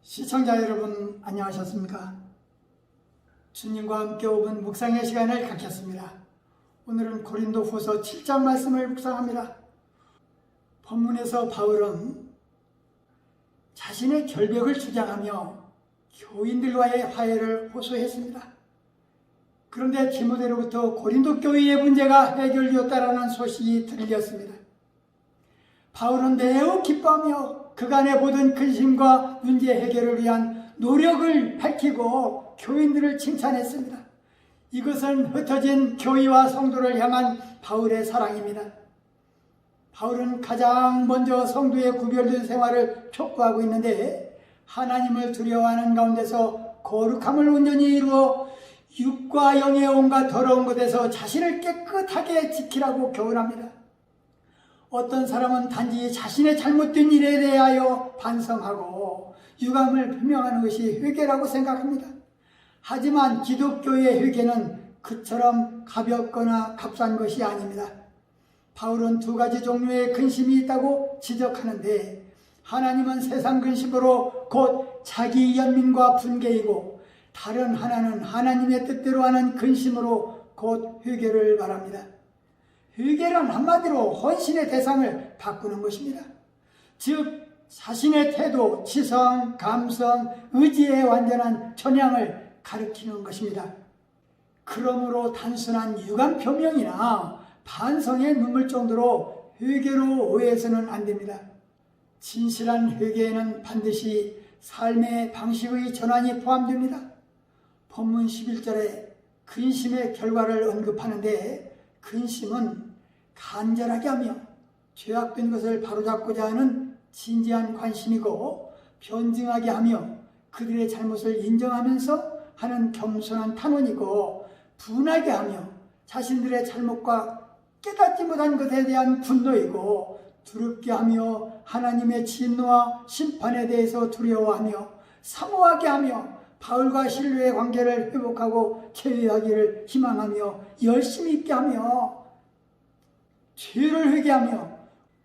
시청자 여러분 안녕하셨습니까? 주님과 함께 5분 묵상의 시간을 갖겠습니다. 오늘은 고린도후서 7장 말씀을 묵상합니다. 본문에서 바울은 자신의 결벽을 주장하며 교인들과의 화해를 호소했습니다. 그런데 디모데로부터 고린도 교회의 문제가 해결되었다라는 소식이 들렸습니다. 바울은 매우 기뻐하며 그간의 모든 근심과 문제 해결을 위한 노력을 밝히고 교인들을 칭찬했습니다. 이것은 흩어진 교회와 성도를 향한 바울의 사랑입니다. 바울은 가장 먼저 성도의 구별된 생활을 촉구하고 있는데, 하나님을 두려워하는 가운데서 거룩함을 온전히 이루어 육과 영의 온갖 더러운 것에서 자신을 깨끗하게 지키라고 교훈합니다. 어떤 사람은 단지 자신의 잘못된 일에 대하여 반성하고 유감을 표명하는 것이 회개라고 생각합니다. 하지만 기독교의 회개는 그처럼 가볍거나 값싼 것이 아닙니다. 바울은 두 가지 종류의 근심이 있다고 지적하는데, 하나님은 세상 근심으로 곧 자기 연민과 분개이고, 다른 하나는 하나님의 뜻대로 하는 근심으로 곧 회개를 말합니다. 회개란 한마디로 헌신의 대상을 바꾸는 것입니다. 즉 자신의 태도, 지성, 감성, 의지의 완전한 전향을 가리키는 것입니다. 그러므로 단순한 유감 표명이나 반성의 눈물 정도로 회개로 오해해서는 안 됩니다. 진실한 회개에는 반드시 삶의 방식의 전환이 포함됩니다. 본문 11절에 근심의 결과를 언급하는데, 근심은 간절하게 하며 죄악된 것을 바로잡고자 하는 진지한 관심이고, 변증하게 하며 그들의 잘못을 인정하면서 하는 겸손한 탄원이고, 분하게 하며 자신들의 잘못과 깨닫지 못한 것에 대한 분노이고, 두렵게 하며 하나님의 진노와 심판에 대해서 두려워하며, 사모하게 하며 바울과 신뢰의 관계를 회복하고 체위하기를 희망하며 열심히 있게 하며 죄를 회개하며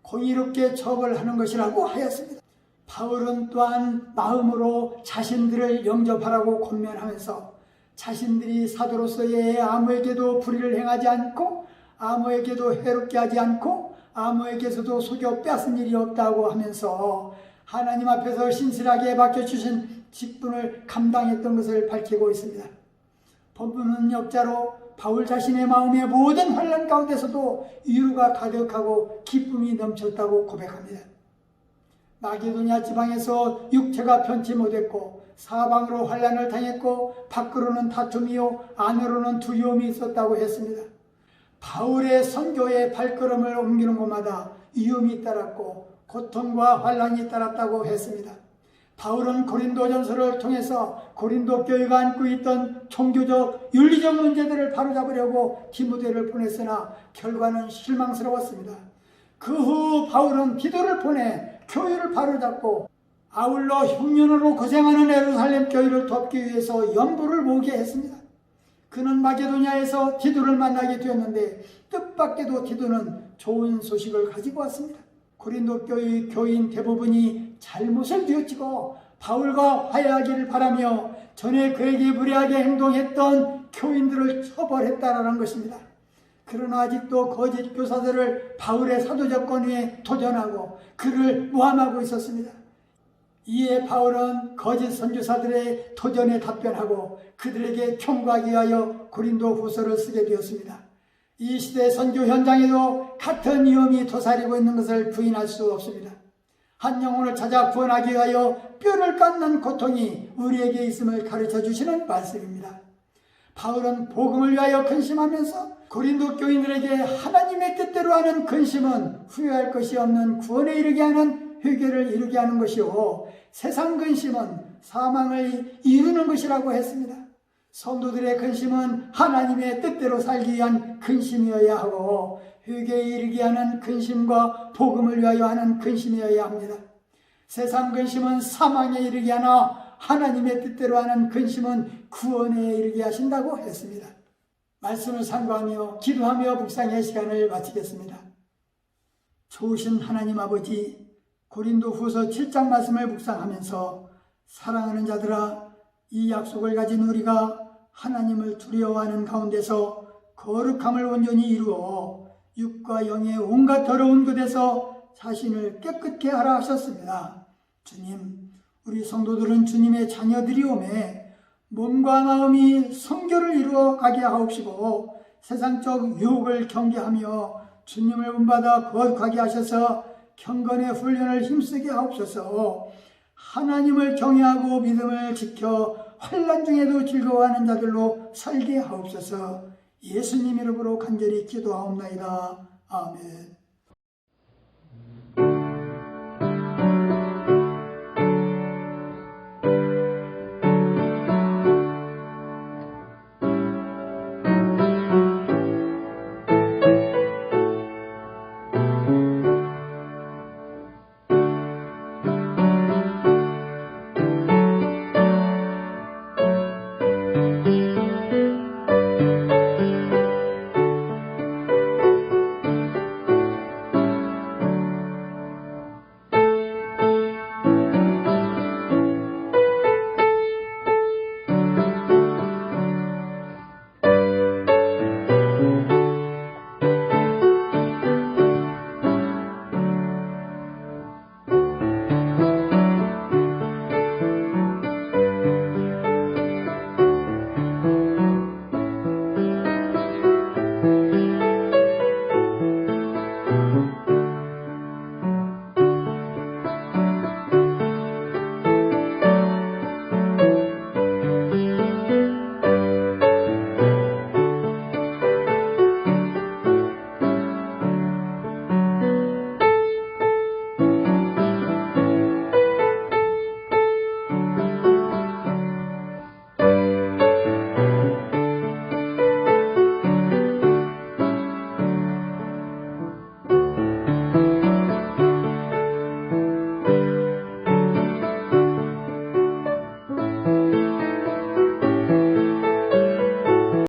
공의롭게 처벌하는 것이라고 하였습니다. 바울은 또한 마음으로 자신들을 영접하라고 권면하면서 자신들이 사도로서의 아무에게도 불의를 행하지 않고, 아무에게도 해롭게 하지 않고, 아무에게서도 속여 빼앗은 일이 없다고 하면서 하나님 앞에서 신실하게 맡겨주신 직분을 감당했던 것을 밝히고 있습니다. 본문은 역자로 바울 자신의 마음의 모든 환난 가운데서도 위로가 가득하고 기쁨이 넘쳤다고 고백합니다. 마게도냐 지방에서 육체가 편치 못했고, 사방으로 환난을 당했고, 밖으로는 다툼이요 안으로는 두려움이 있었다고 했습니다. 바울의 선교의 발걸음을 옮기는 곳마다 위험이 따랐고 고통과 환난이 따랐다고 했습니다. 바울은 고린도전서를 통해서 고린도 교회가 안고 있던 종교적, 윤리적 문제들을 바로잡으려고 디모데를 보냈으나 결과는 실망스러웠습니다. 그 후 바울은 디도를 보내 교회를 바로잡고, 아울러 흉년으로 고생하는 예루살렘 교회를 돕기 위해서 연부를 모으게 했습니다. 그는 마게도냐에서 디도를 만나게 되었는데, 뜻밖에도 디도는 좋은 소식을 가지고 왔습니다. 고린도 교회의 교인 대부분이 잘못을 뉘우치고 바울과 화해하기를 바라며 전에 그에게 무례하게 행동했던 교인들을 처벌했다라는 것입니다. 그러나 아직도 거짓 교사들을 바울의 사도적 권위에 도전하고 그를 모함하고 있었습니다. 이에 바울은 거짓 선교사들의 도전에 답변하고 그들에게 총구하기 위하여 고린도후서를 쓰게 되었습니다. 이 시대 선교 현장에도 같은 위험이 도사리고 있는 것을 부인할 수 없습니다. 한 영혼을 찾아 구원하기 위하여 뼈를 깎는 고통이 우리에게 있음을 가르쳐 주시는 말씀입니다. 바울은 복음을 위하여 근심하면서 고린도 교인들에게 하나님의 뜻대로 하는 근심은 후회할 것이 없는 구원에 이르게 하는 회개를 이루게 하는 것이요, 세상 근심은 사망을 이루는 것이라고 했습니다. 성도들의 근심은 하나님의 뜻대로 살기 위한 근심이어야 하고, 회개에 이르게 하는 근심과 복음을 위하여 하는 근심이어야 합니다. 세상 근심은 사망에 이르게 하나 하나님의 뜻대로 하는 근심은 구원에 이르게 하신다고 했습니다. 말씀을 상고하며 기도하며 묵상의 시간을 마치겠습니다. 좋으신 하나님 아버지, 고린도후서 7장 말씀을 묵상하면서 사랑하는 자들아, 이 약속을 가진 우리가 하나님을 두려워하는 가운데서 거룩함을 온전히 이루어 육과 영의 온갖 더러운 것에서 자신을 깨끗게 하라 하셨습니다. 주님, 우리 성도들은 주님의 자녀들이오매 몸과 마음이 성결을 이루어 가게 하옵시고 세상적 유혹을 경계하며 주님을 본받아 거룩하게 하셔서 경건의 훈련을 힘쓰게 하옵소서. 하나님을 경외하고 믿음을 지켜 환난 중에도 즐거워하는 자들로 살게 하옵소서. 예수님 이름으로 간절히 기도하옵나이다. 아멘.